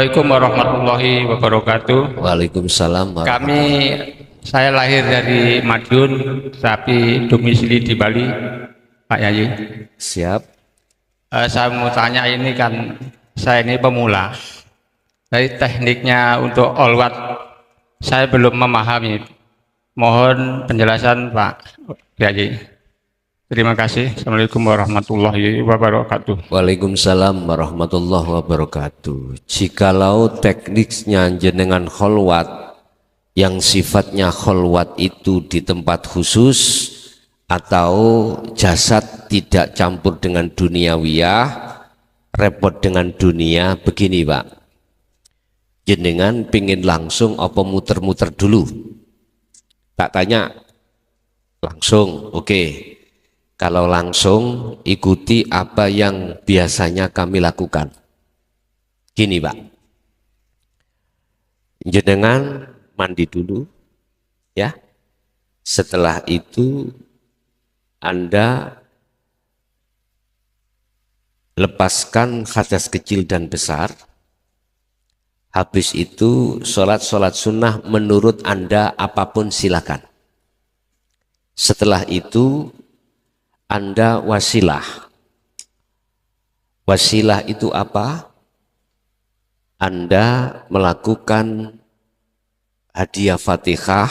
Assalamualaikum warahmatullahi wabarakatuh. Waalaikumsalam Saya lahir dari Madiun, tapi domisili di Bali, Pak Yayi. Siap. Saya mau tanya ini kan, saya ini pemula. Dari tekniknya untuk olwat, saya belum memahami. Mohon penjelasan Pak Yayi. Terima kasih. Assalamualaikum warahmatullahi wabarakatuh. Waalaikumsalam warahmatullahi wabarakatuh. Jikalau tekniknya jenengan kholwat yang sifatnya kholwat itu di tempat khusus atau jasad tidak campur dengan duniawiyah, repot dengan dunia, begini Pak. Jenengan pingin langsung apa muter-muter dulu? Tak tanya. Langsung, oke. Kalau langsung ikuti apa yang biasanya kami lakukan. Gini Pak, jenengan mandi dulu ya. Setelah itu Anda lepaskan hadas kecil dan besar. Habis itu sholat sunnah menurut Anda apapun silakan. Setelah itu Anda wasilah. Wasilah itu apa? Anda melakukan hadiah Fatihah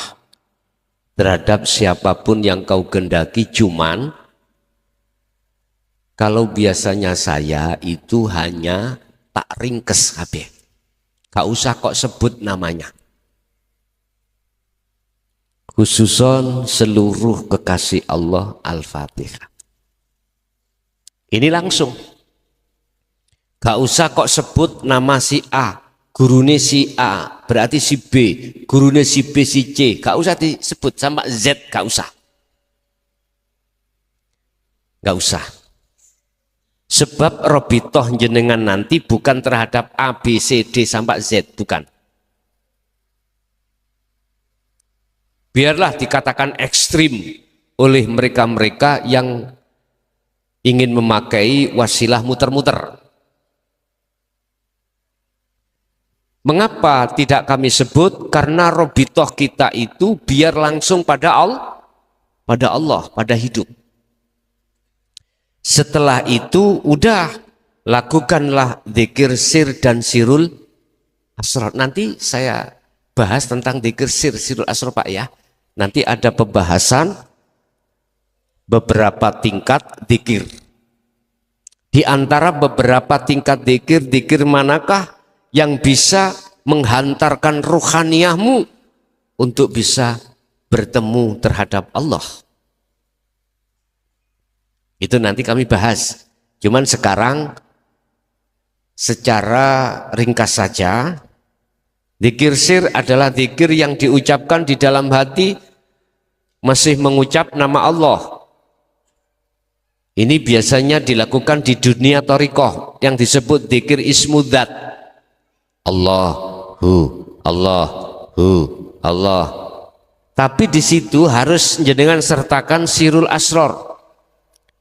terhadap siapapun yang kau gendaki, cuman kalau biasanya saya itu hanya tak ringkes kabeh. Gak usah kok sebut namanya. Khususon seluruh kekasih Allah Al-Fatihah. Ini langsung. Gak usah kok sebut nama si A, gurune si A, berarti si B, gurune si B, si C. Gak usah disebut sama Z, gak usah. Gak usah. Sebab robitoh jenengan nanti bukan terhadap A, B, C, D sampai Z, bukan. Biarlah dikatakan ekstrim oleh mereka-mereka yang ingin memakai wasilah muter-muter. Mengapa tidak kami sebut? Karena robitoh kita itu biar langsung pada Allah, pada hidup. Setelah itu udah lakukanlah dzikir sir dan sirul asrar. Nanti saya bahas tentang dzikir sir, sirul asrar Pak ya. Nanti ada pembahasan beberapa tingkat dzikir. Di antara beberapa tingkat dzikir, dzikir manakah yang bisa menghantarkan ruhaniyahmu untuk bisa bertemu terhadap Allah? Itu nanti kami bahas. Cuman sekarang secara ringkas saja, dzikir sir adalah dzikir yang diucapkan di dalam hati masih mengucap nama Allah. Ini biasanya dilakukan di dunia thariqah yang disebut dzikir ismudzat. Allahu, Allahu, Allah. Tapi di situ harus jenengan sertakan sirul asror.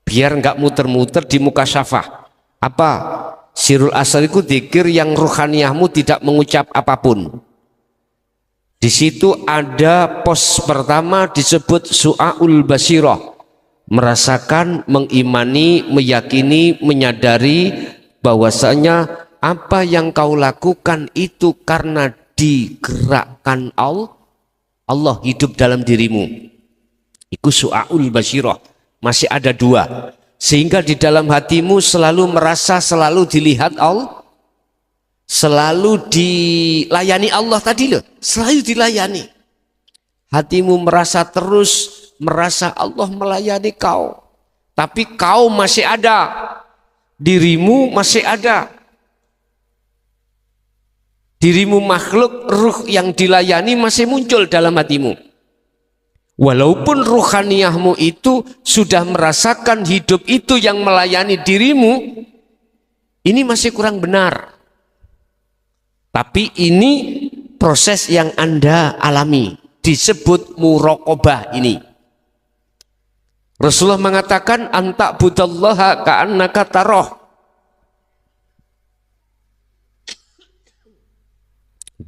Biar enggak muter-muter di muka syafah. Apa? Sirul asror itu dzikir yang ruhaniyahmu tidak mengucap apapun. Di situ ada pos pertama disebut su'aul basirah. Merasakan, mengimani, meyakini, menyadari bahwasanya apa yang kau lakukan itu karena digerakkan Allah hidup dalam dirimu. Itu su'aul basirah. Masih ada dua. Sehingga di dalam hatimu selalu merasa, selalu dilihat Allah, selalu dilayani Allah tadi loh, selalu dilayani. Hatimu merasa terus, merasa Allah melayani kau. Tapi kau masih ada, dirimu masih ada. Dirimu makhluk, ruh yang dilayani masih muncul dalam hatimu. Walaupun ruhaniyahmu itu sudah merasakan hidup itu yang melayani dirimu, ini masih kurang benar. Tapi ini proses yang Anda alami, disebut muraqabah ini. Rasulullah mengatakan anta budallaha ka'annaka tarah.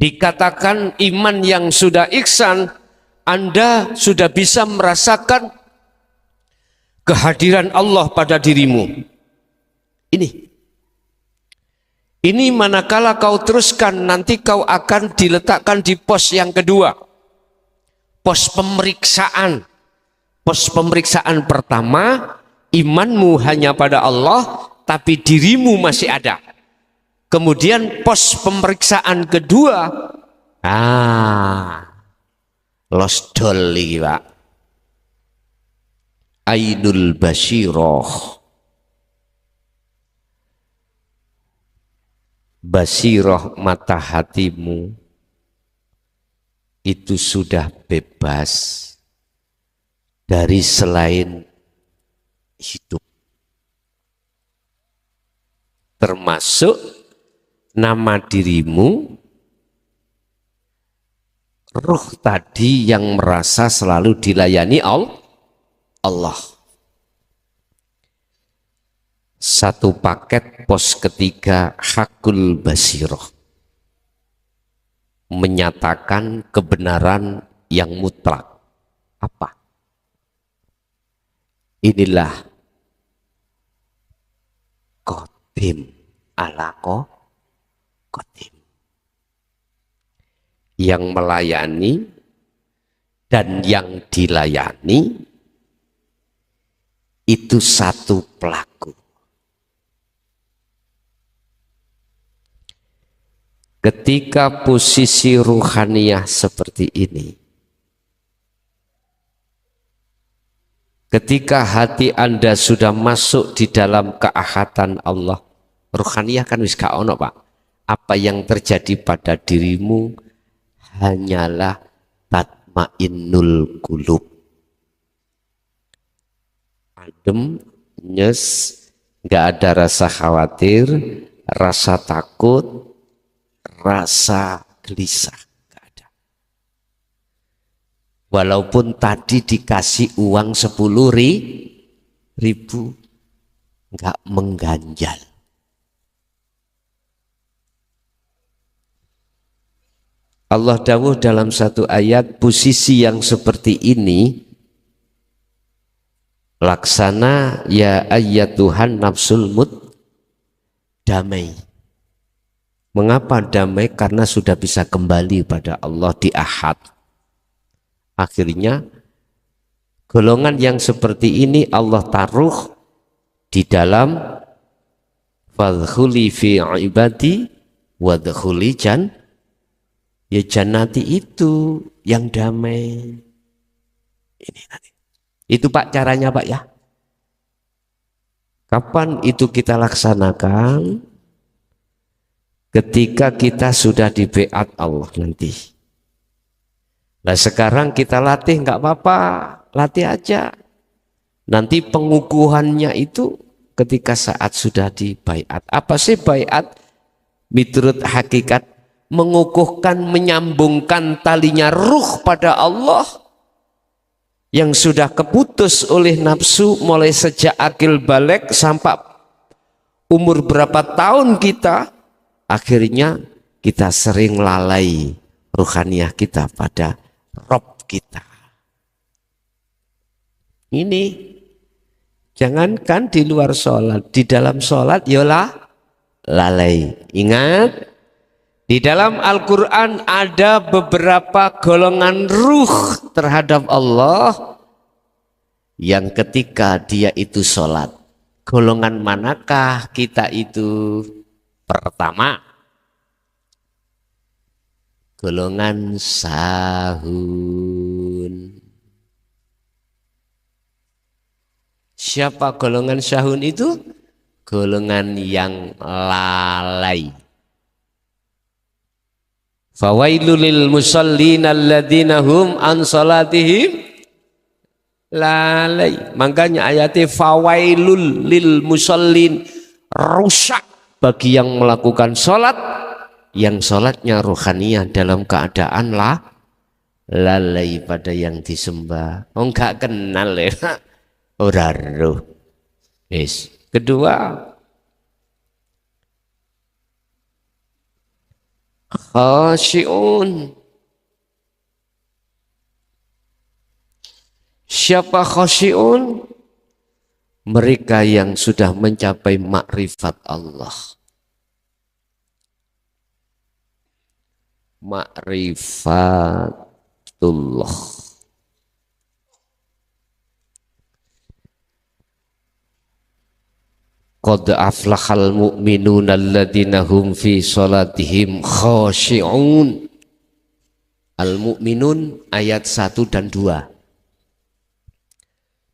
Dikatakan iman yang sudah ihsan, Anda sudah bisa merasakan kehadiran Allah pada dirimu. Ini manakala kau teruskan, nanti kau akan diletakkan di pos yang kedua, pos pemeriksaan. Pos pemeriksaan pertama, imanmu hanya pada Allah, tapi dirimu masih ada. Kemudian pos pemeriksaan kedua, los doli Pak, ainul basiroh. Basiroh mata hatimu itu sudah bebas dari selain hidup, termasuk nama dirimu, ruh tadi yang merasa selalu dilayani Allah. Satu paket pos ketiga, hakul basiroh, menyatakan kebenaran yang mutlak. Apa? Inilah qadim ala qadim, yang melayani dan yang dilayani itu satu pelaku. Ketika posisi ruhaniyah seperti ini, ketika hati Anda sudah masuk di dalam keahatan Allah, ruhaniyah kan wis gak ono Pak. Apa yang terjadi pada dirimu hanyalah tatmainnul qulub, adem, nyes, gak ada rasa khawatir, rasa takut, rasa gelisah, gak ada. Walaupun tadi dikasih uang 10.000, gak mengganjal. Allah dawuh dalam satu ayat, posisi yang seperti ini laksana ya ayyatuhan nafsul damai. Mengapa damai? Karena sudah bisa kembali pada Allah di Ahad. Akhirnya golongan yang seperti ini Allah taruh di dalam fadkhuli fi ibadi wadkhuli ya jannati, itu yang damai. Ini nanti. Itu Pak caranya Pak ya. Kapan itu kita laksanakan? Ketika kita sudah di baiat Allah nanti. Nah sekarang kita latih nggak apa-apa, latih aja. Nanti pengukuhannya itu ketika saat sudah di baiat. Apa sih baiat? Menurut hakikat, mengukuhkan, menyambungkan talinya ruh pada Allah yang sudah keputus oleh nafsu mulai sejak akil balik sampai umur berapa tahun kita. Akhirnya kita sering lalai ruhaniyah kita pada Rob kita. Ini jangankan di luar sholat, di dalam sholat yolah lalai. Ingat, di dalam Al-Quran ada beberapa golongan ruh terhadap Allah yang ketika dia itu sholat. Golongan manakah kita itu? Pertama, golongan sahun. Siapa golongan sahun itu? Golongan yang lalai. Fawailul lil musallin alladzina hum an salatihim lalai. Makanya ayatnya fawailul lil musallin, rusak bagi yang melakukan sholat, yang sholatnya ruhaniyah dalam keadaan lalai pada yang disembah. Oh enggak kenal ya, ora roh. Yes. Kedua, khasyi'un. Siapa khasyi'un? Mereka yang sudah mencapai makrifat Allah. Makrifatullah. Qad aflahal mu'minuna alladzina hum fi salatihim khashi'un. Al-Mu'minun ayat 1 dan 2.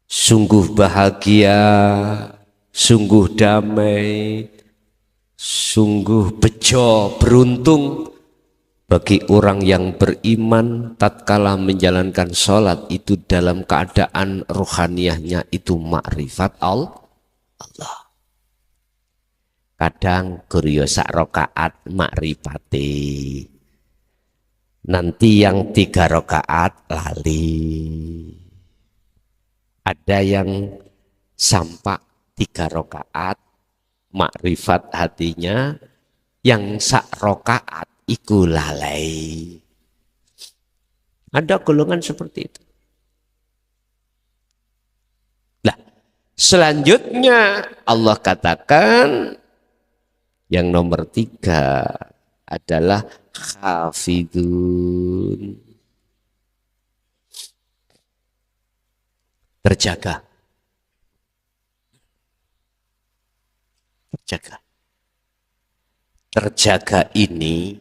Sungguh bahagia, sungguh damai, sungguh bejo, beruntung bagi orang yang beriman tatkala menjalankan sholat itu dalam keadaan rohaniahnya itu makrifat Allah. Kadang guru sak rakaat makrifati, nanti yang 3 rakaat lali. Ada yang sampai 3 rakaat makrifat hatinya, yang sak rakaat iku lalai. Ada golongan seperti itu. Nah, selanjutnya Allah katakan yang nomor 3 adalah hafidun. Terjaga. Terjaga. Terjaga ini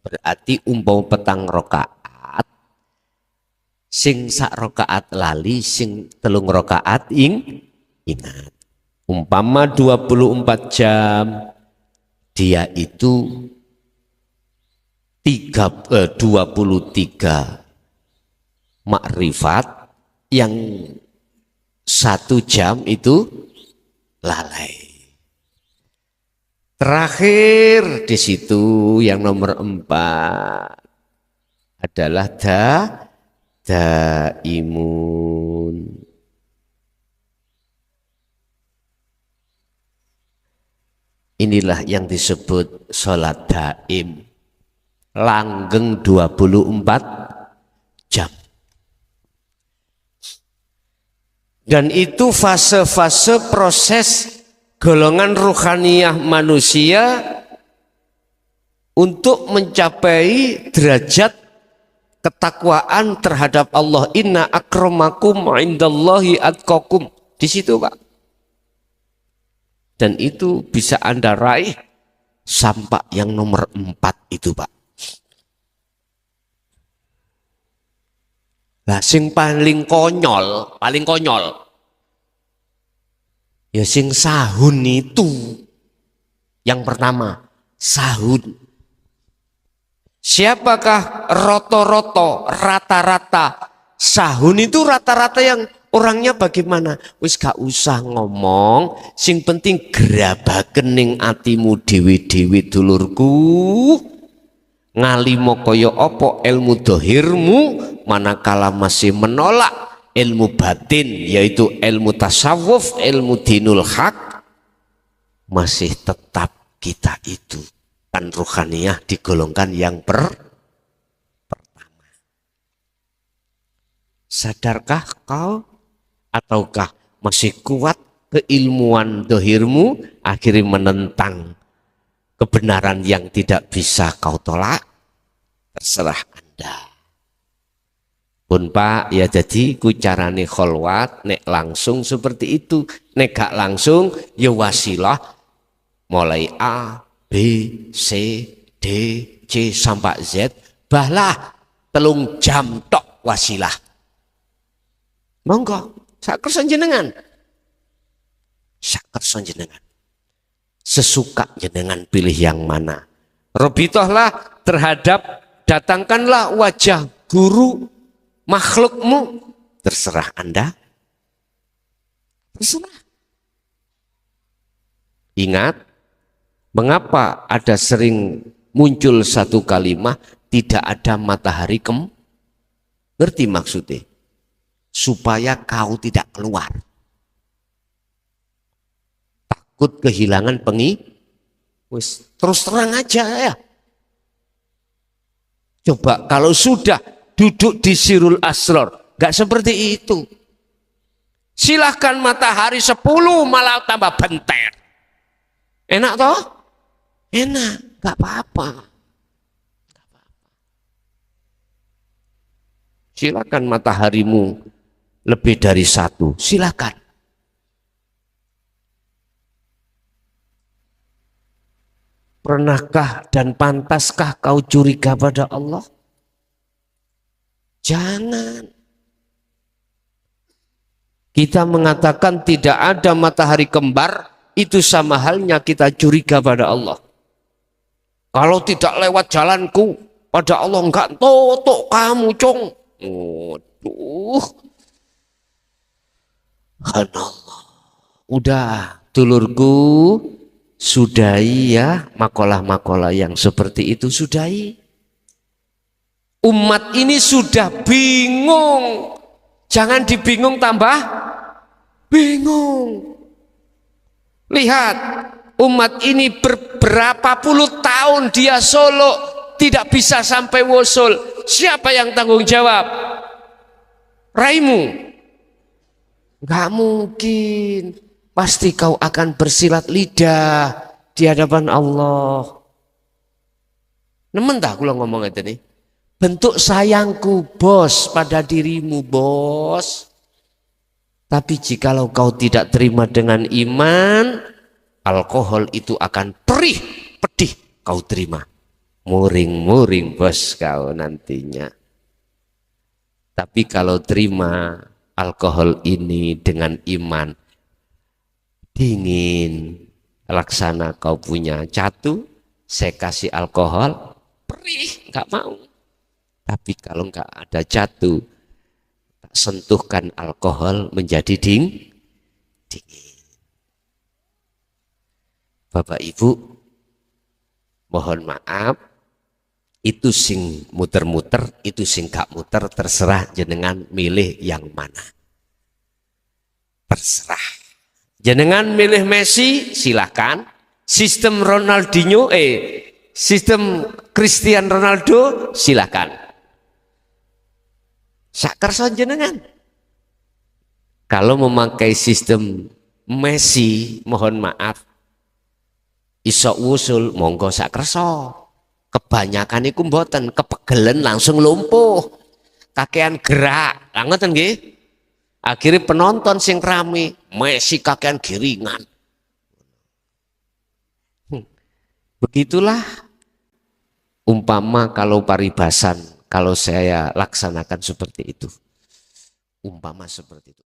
berarti umpama petang rokaat, sing sak rokaat lali, sing 3 rokaat ingat. Umpama 24 jam, dia itu 23 makrifat, yang 1 jam itu lalai. Terakhir di situ yang nomor 4 adalah daimun. Inilah yang disebut sholat daim, langgeng 24 jam. Dan itu fase-fase proses golongan ruhaniyah manusia untuk mencapai derajat ketakwaan terhadap Allah. Inna akramakum indallahi atqakum. Di situ Pak. Dan itu bisa Anda raih sampai yang nomor 4 itu Pak. Lah sing paling konyol ya sing sahun itu. Yang pertama, sahun. Siapakah rata-rata sahun itu? Rata-rata yang orangnya bagaimana? Wis gak usah ngomong, sing penting grabaken ning atimu dewi-dewi dulurku. Ngalimo kaya apa ilmu dohirmu, manakala masih menolak ilmu batin, yaitu ilmu tasawuf, ilmu dinul haq, masih tetap kita itu kan ruhaniyah digolongkan yang pertama. Sadarkah kau? Ataukah masih kuat keilmuan dohirmu, akhirnya menentang kebenaran yang tidak bisa kau tolak? Terserah Anda. Pun Pak, ya jadi ku carane kholwat, nek langsung seperti itu, nek gak langsung ya wasilah mulai A, B, C, D, C sampai Z, bahlah 3 jam tok wasilah. Monggo, sak kersa jenengan. Sak kersa jenengan. Sesuka jenengan pilih yang mana. Robitohlah terhadap, datangkanlah wajah guru makhlukmu, terserah Anda. Terserah. Ingat, mengapa ada sering muncul satu kalimat tidak ada matahari ngerti maksudnya? Supaya kau tidak keluar. Takut kehilangan wis terus terang aja ya. Coba kalau sudah duduk di Sirul Asror, nggak seperti itu. Silahkan matahari 10 malah tambah benter. Enak toh? Enak, nggak apa-apa. Silakan mataharimu lebih dari 1, silakan. Pernahkah dan pantaskah kau curiga pada Allah? Jangan. Kita mengatakan tidak ada matahari kembar, itu sama halnya kita curiga pada Allah. Kalau tidak lewat jalanku, pada Allah enggak totok kamu, cong. Waduh. Subhanallah. Udah, dulurku, sudahi ya makalah-makalah yang seperti itu, sudahi. Umat ini sudah bingung. Jangan dibingung tambah bingung. Lihat, umat ini berberapa puluh tahun dia solo tidak bisa sampai wusul. Siapa yang tanggung jawab? Raimu? Gak mungkin. Pasti kau akan bersilat lidah di hadapan Allah. Nemen tak kula ngomong itu nih? Bentuk sayangku bos pada dirimu bos. Tapi jikalau kau tidak terima dengan iman, alkohol itu akan perih, pedih kau terima. Muring-muring bos kau nantinya. Tapi kalau terima alkohol ini dengan iman, dingin, laksana kau punya catu, saya kasih alkohol, perih, nggak mau. Tapi kalau nggak ada catu, tak sentuhkan alkohol menjadi dingin. Bapak Ibu, mohon maaf, itu sing muter-muter, itu sing gak muter, terserah jenengan milih yang mana. Terserah. Jenengan milih Messi, silakan. Sistem Ronaldinho, sistem Cristiano Ronaldo, silakan. Sakerson jenengan. Kalau memakai sistem Messi, mohon maaf, iso wusul monggo sakerso. Kebanyakan iku mboten, kepegelen langsung lumpuh. Kakean gerak, lah ngoten nggih. Akhirnya penonton sing rame, Messi kakean giringan. Begitulah umpama kalau paribasan, kalau saya laksanakan seperti itu. Umpama seperti itu.